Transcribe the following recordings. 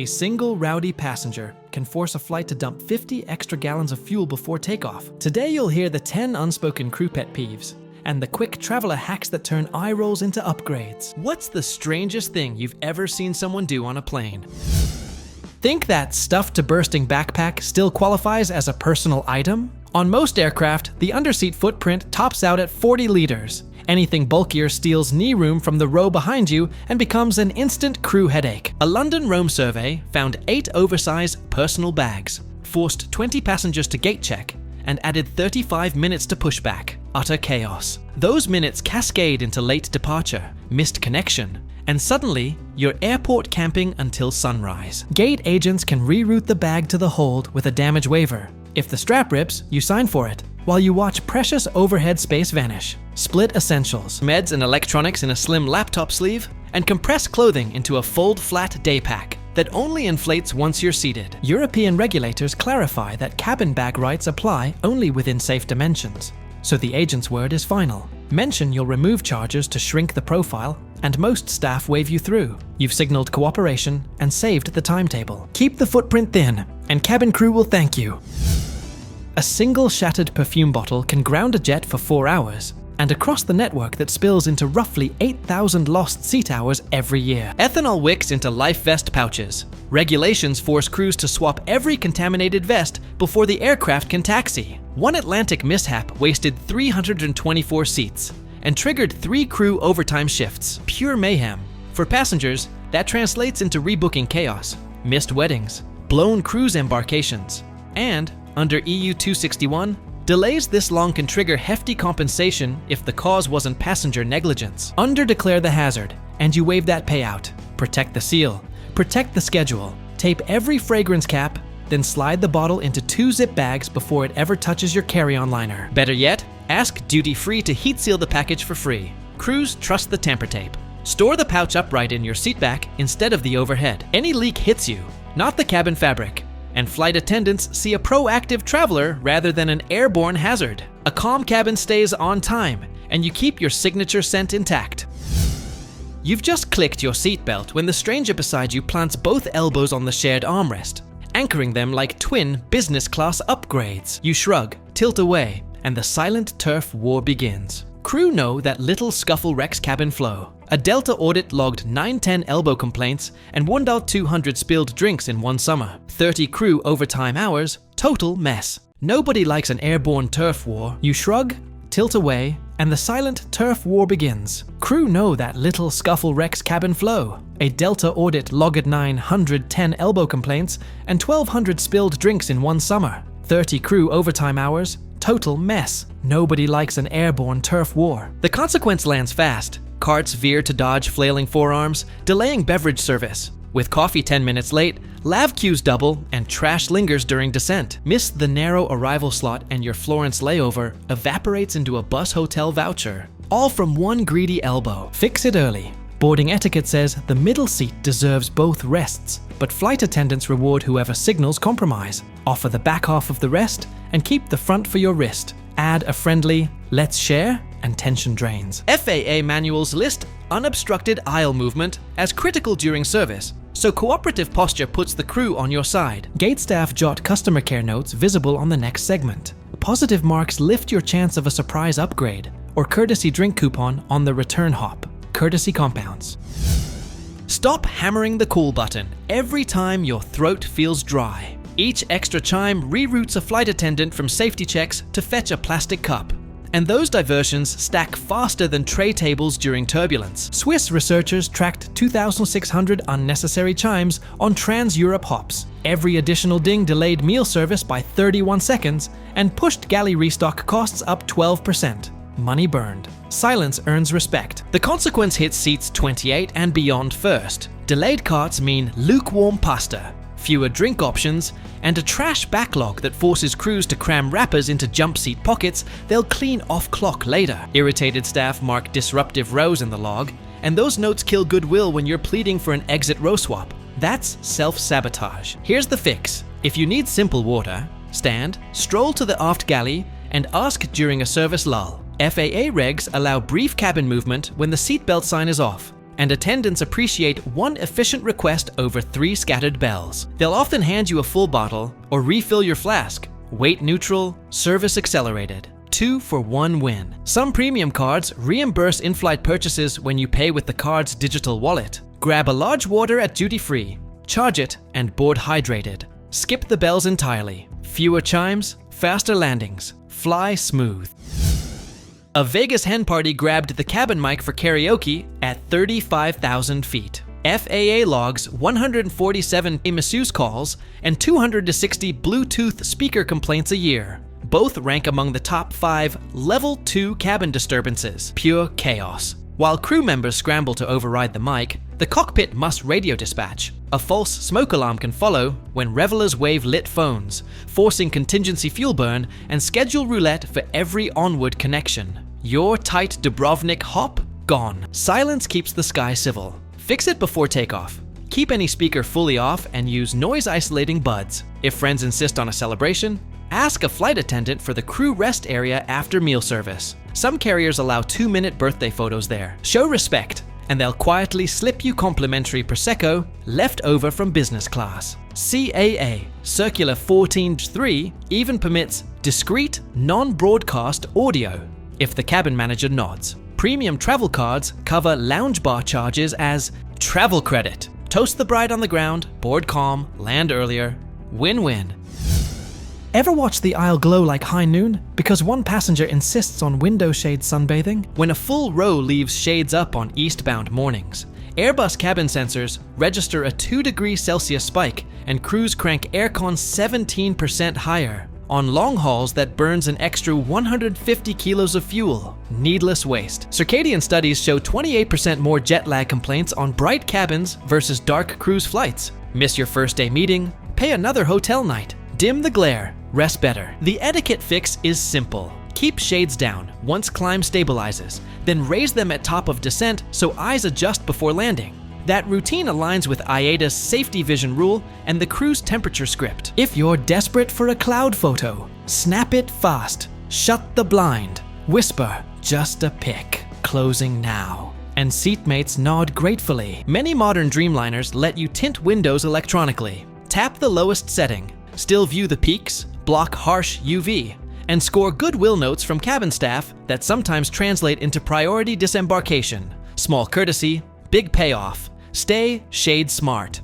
A single rowdy passenger can force a flight to dump 50 extra gallons of fuel before takeoff. Today you'll hear the 10 unspoken crew pet peeves and the quick traveler hacks that turn eye rolls into upgrades. What's the strangest thing you've ever seen someone do on a plane? Think that stuffed to bursting backpack still qualifies as a personal item? On most aircraft, the underseat footprint tops out at 40 liters. Anything bulkier steals knee room from the row behind you and becomes an instant crew headache. A London Rome survey found 8 oversize personal bags, forced 20 passengers to gate check, and added 35 minutes to pushback. Utter chaos. Those minutes cascade into late departure, missed connection, and suddenly, you're airport camping until sunrise. Gate agents can reroute the bag to the hold with a damage waiver. If the strap rips, you sign for it, while you watch precious overhead space vanish. Split essentials, meds and electronics in a slim laptop sleeve, and compress clothing into a fold-flat day pack that only inflates once you're seated. European regulators clarify that cabin bag rights apply only within safe dimensions, so the agent's word is final. Mention you'll remove charges to shrink the profile, and most staff wave you through. You've signaled cooperation and saved the timetable. Keep the footprint thin, and cabin crew will thank you. A single shattered perfume bottle can ground a jet for 4 hours, and across the network that spills into roughly 8,000 lost seat hours every year. Ethanol wicks into life vest pouches. Regulations force crews to swap every contaminated vest before the aircraft can taxi. One Atlantic mishap wasted 324 seats and triggered 3 crew overtime shifts. Pure mayhem. For passengers, that translates into rebooking chaos, missed weddings, blown cruise embarkations, and, under EU 261, delays this long can trigger hefty compensation if the cause wasn't passenger negligence. Under-declare the hazard, and you waive that payout. Protect the seal, protect the schedule, tape every fragrance cap, then slide the bottle into 2 zip bags before it ever touches your carry-on liner. Better yet, ask duty-free to heat seal the package for free. Crews trust the tamper tape. Store the pouch upright in your seat back instead of the overhead. Any leak hits you, not the cabin fabric. And flight attendants see a proactive traveler rather than an airborne hazard. A calm cabin stays on time, and you keep your signature scent intact. You've just clicked your seatbelt when the stranger beside you plants both elbows on the shared armrest, anchoring them like twin business class upgrades. You shrug, tilt away, and the silent turf war begins. Crew know that little scuffle wrecks cabin flow. A Delta audit logged 910 elbow complaints and 1,200 spilled drinks in one summer. 30 crew overtime hours, total mess. Nobody likes an airborne turf war. You shrug, tilt away, and the silent turf war begins. Crew know that little scuffle wrecks cabin flow. A Delta audit logged 910 elbow complaints and 1,200 spilled drinks in one summer. 30 crew overtime hours, total mess. Nobody likes an airborne turf war. The consequence lands fast. Carts veer to dodge flailing forearms, delaying beverage service. With coffee 10 minutes late, lav queues double, and trash lingers during descent. Miss the narrow arrival slot and your Florence layover evaporates into a bus hotel voucher. All from one greedy elbow. Fix it early. Boarding etiquette says the middle seat deserves both rests, but flight attendants reward whoever signals compromise. Offer the back half of the rest, and keep the front for your wrist. Add a friendly, let's share, and tension drains. FAA manuals list unobstructed aisle movement as critical during service, so cooperative posture puts the crew on your side. Gate staff jot customer care notes visible on the next segment. Positive marks lift your chance of a surprise upgrade or courtesy drink coupon on the return hop. Courtesy compounds. Stop hammering the call button every time your throat feels dry. Each extra chime reroutes a flight attendant from safety checks to fetch a plastic cup. And those diversions stack faster than tray tables during turbulence. Swiss researchers tracked 2,600 unnecessary chimes on trans-Europe hops. Every additional ding delayed meal service by 31 seconds and pushed galley restock costs up 12%. Money burned. Silence earns respect. The consequence hits seats 28 and beyond first. Delayed carts mean lukewarm pasta, fewer drink options, and a trash backlog that forces crews to cram wrappers into jump seat pockets they'll clean off-clock later. Irritated staff mark disruptive rows in the log, and those notes kill goodwill when you're pleading for an exit row swap. That's self-sabotage. Here's the fix. If you need simple water, stand, stroll to the aft galley, and ask during a service lull. FAA regs allow brief cabin movement when the seatbelt sign is off, and attendants appreciate one efficient request over 3 scattered bells. They'll often hand you a full bottle or refill your flask. Weight neutral, service accelerated. 2 for 1 win. Some premium cards reimburse in-flight purchases when you pay with the card's digital wallet. Grab a large water at duty-free, charge it, and board hydrated. Skip the bells entirely. Fewer chimes, faster landings. Fly smooth. A Vegas Hen Party grabbed the cabin mic for karaoke at 35,000 feet. FAA logs 147 masseuse calls and 260 Bluetooth speaker complaints a year. Both rank among the top 5 Level 2 cabin disturbances. Pure chaos. While crew members scramble to override the mic, the cockpit must radio dispatch. A false smoke alarm can follow when revelers wave lit phones, forcing contingency fuel burn and schedule roulette for every onward connection. Your tight Dubrovnik hop? Gone. Silence keeps the sky civil. Fix it before takeoff. Keep any speaker fully off and use noise-isolating buds. If friends insist on a celebration, ask a flight attendant for the crew rest area after meal service. Some carriers allow 2-minute birthday photos there. Show respect, and they'll quietly slip you complimentary Prosecco left over from business class. CAA, Circular 14-3, even permits discreet, non-broadcast audio if the cabin manager nods. Premium travel cards cover lounge bar charges as travel credit. Toast the bride on the ground, board calm, land earlier. Win-win. Ever watch the aisle glow like high noon because one passenger insists on window shade sunbathing? When a full row leaves shades up on eastbound mornings, Airbus cabin sensors register a 2°C spike and crews crank aircon 17% higher. On long hauls, that burns an extra 150 kilos of fuel. Needless waste. Circadian studies show 28% more jet lag complaints on bright cabins versus dark cruise flights. Miss your first day meeting? Pay another hotel night. Dim the glare. Rest better. The etiquette fix is simple. Keep shades down once climb stabilizes, then raise them at top of descent so eyes adjust before landing. That routine aligns with IATA's safety vision rule and the cruise temperature script. If you're desperate for a cloud photo, snap it fast. Shut the blind. Whisper, just a pic. Closing now. And seatmates nod gratefully. Many modern Dreamliners let you tint windows electronically. Tap the lowest setting. Still view the peaks, block harsh UV, and score goodwill notes from cabin staff that sometimes translate into priority disembarkation. Small courtesy, big payoff. Stay shade smart.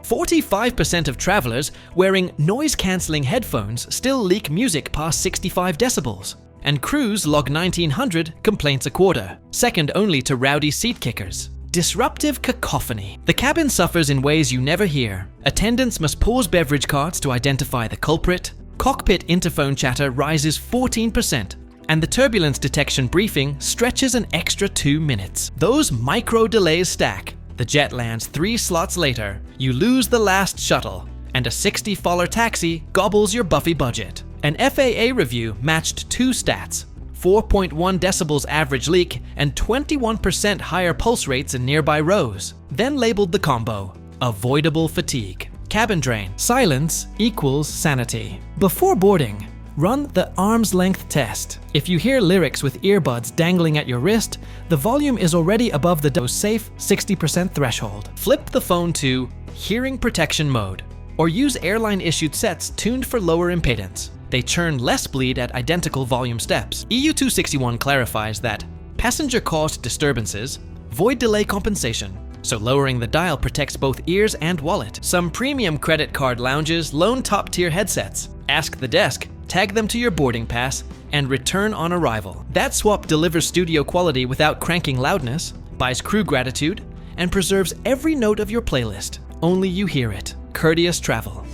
45% of travelers wearing noise-canceling headphones still leak music past 65 decibels, and crews log 1,900 complaints a quarter, second only to rowdy seat kickers. Disruptive cacophony. The cabin suffers in ways you never hear. Attendants must pause beverage carts to identify the culprit. Cockpit interphone chatter rises 14%, and the turbulence detection briefing stretches an extra 2 minutes. Those micro delays stack. The jet lands 3 slots later. You lose the last shuttle, and a $60 taxi gobbles your Buffy budget. An FAA review matched 2 stats. 4.1 decibels average leak, and 21% higher pulse rates in nearby rows. Then labeled the combo, avoidable fatigue. Cabin drain. Silence equals sanity. Before boarding, run the arm's length test. If you hear lyrics with earbuds dangling at your wrist, the volume is already above the safe 60% threshold. Flip the phone to hearing protection mode, or use airline-issued sets tuned for lower impedance. They churn less bleed at identical volume steps. EU 261 clarifies that passenger-caused disturbances void delay compensation, so lowering the dial protects both ears and wallet. Some premium credit card lounges loan top-tier headsets. Ask the desk, tag them to your boarding pass, and return on arrival. That swap delivers studio quality without cranking loudness, buys crew gratitude, and preserves every note of your playlist. Only you hear it. Courteous travel.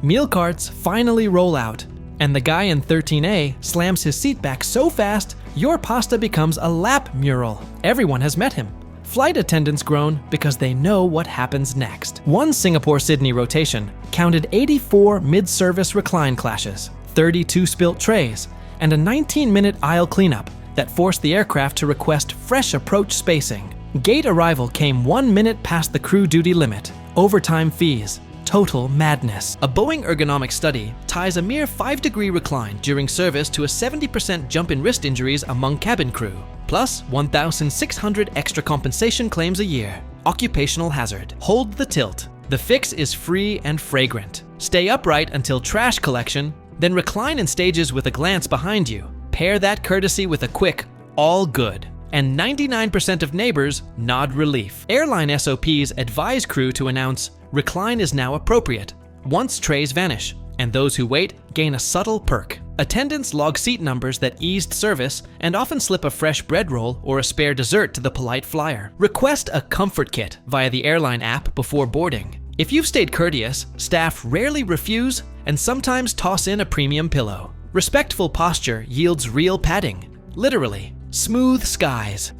Meal carts finally roll out, and the guy in 13A slams his seat back so fast, your pasta becomes a lap mural. Everyone has met him. Flight attendants groan because they know what happens next. One Singapore-Sydney rotation counted 84 mid-service recline clashes, 32 spilt trays, and a 19-minute aisle cleanup that forced the aircraft to request fresh approach spacing. Gate arrival came 1 minute past the crew duty limit. Overtime fees, Total madness. A Boeing ergonomic study ties a mere 5-degree recline during service to a 70% jump in wrist injuries among cabin crew, plus 1,600 extra compensation claims a year. Occupational hazard. Hold the tilt. The fix is free and fragrant. Stay upright until trash collection, then recline in stages with a glance behind you. Pair that courtesy with a quick, all good. And 99% of neighbors nod relief. Airline SOPs advise crew to announce, recline is now appropriate, once trays vanish, and those who wait gain a subtle perk. Attendants log seat numbers that eased service and often slip a fresh bread roll or a spare dessert to the polite flyer. Request a comfort kit via the airline app before boarding. If you've stayed courteous, staff rarely refuse and sometimes toss in a premium pillow. Respectful posture yields real padding, literally. Smooth skies.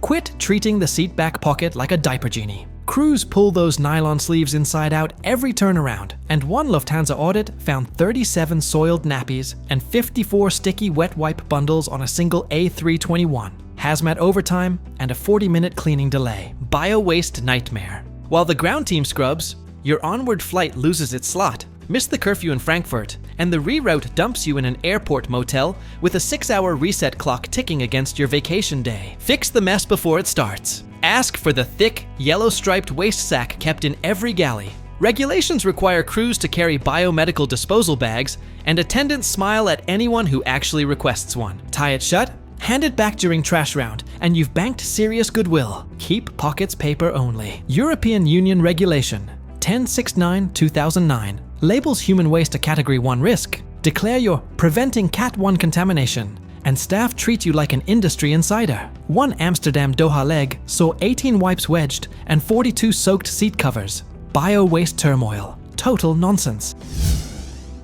Quit treating the seat back pocket like a diaper genie. Crews pull those nylon sleeves inside out every turnaround, and one Lufthansa audit found 37 soiled nappies and 54 sticky wet wipe bundles on a single A321. Hazmat overtime and a 40-minute cleaning delay. BowWaste nightmare. While the ground team scrubs, your onward flight loses its slot. Miss the curfew in Frankfurt, and the reroute dumps you in an airport motel with a 6-hour reset clock ticking against your vacation day. Fix the mess before it starts. Ask for the thick, yellow-striped waste sack kept in every galley. Regulations require crews to carry biomedical disposal bags, and attendants smile at anyone who actually requests one. Tie it shut, hand it back during trash round, and you've banked serious goodwill. Keep pockets paper only. European Union Regulation 1069/2009 labels human waste a Category 1 risk. Declare you're preventing Cat 1 contamination, and staff treat you like an industry insider. One Amsterdam Doha leg saw 18 wipes wedged and 42 soaked seat covers. BowWaste turmoil. Total nonsense.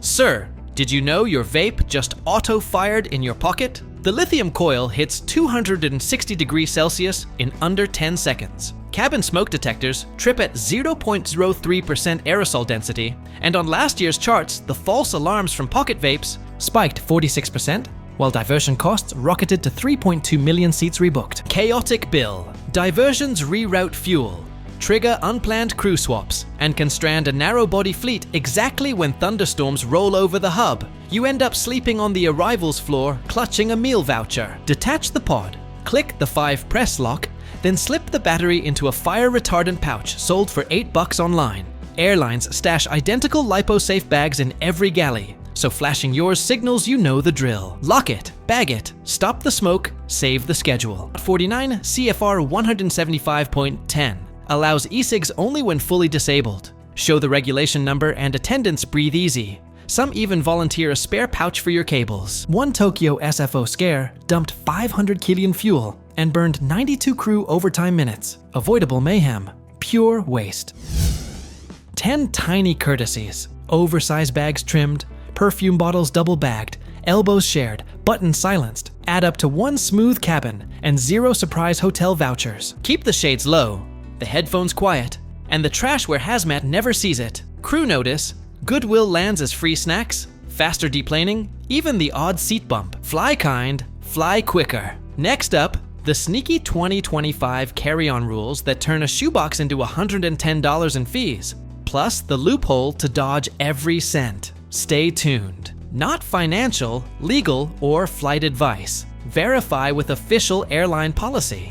Sir, did you know your vape just auto-fired in your pocket? The lithium coil hits 260 degrees Celsius in under 10 seconds. Cabin smoke detectors trip at 0.03% aerosol density, and on last year's charts, the false alarms from pocket vapes spiked 46%, while diversion costs rocketed to 3.2 million seats rebooked. Chaotic bill. Diversions reroute fuel, trigger unplanned crew swaps, and can strand a narrow-body fleet exactly when thunderstorms roll over the hub. You end up sleeping on the arrivals floor, clutching a meal voucher. Detach the pod, click the 5-press lock, then slip the battery into a fire-retardant pouch sold for $8 online. Airlines stash identical lipo-safe bags in every galley, so flashing yours signals you know the drill. Lock it, bag it, stop the smoke, save the schedule. 49 CFR 175.10 allows e-cigs only when fully disabled. Show the regulation number and attendants breathe easy. Some even volunteer a spare pouch for your cables. One Tokyo SFO scare dumped 500 killion fuel and burned 92 crew overtime minutes. Avoidable mayhem. Pure waste. 10 tiny courtesies. Oversize bags trimmed, perfume bottles double bagged, elbows shared, buttons silenced, add up to one smooth cabin and 0 surprise hotel vouchers. Keep the shades low, the headphones quiet, and the trash where hazmat never sees it. Crew notice, goodwill lands as free snacks, faster deplaning, even the odd seat bump. Fly kind, fly quicker. Next up, the sneaky 2025 carry-on rules that turn a shoebox into $110 in fees, plus the loophole to dodge every cent. Stay tuned. Not financial, legal, or flight advice. Verify with official airline policy.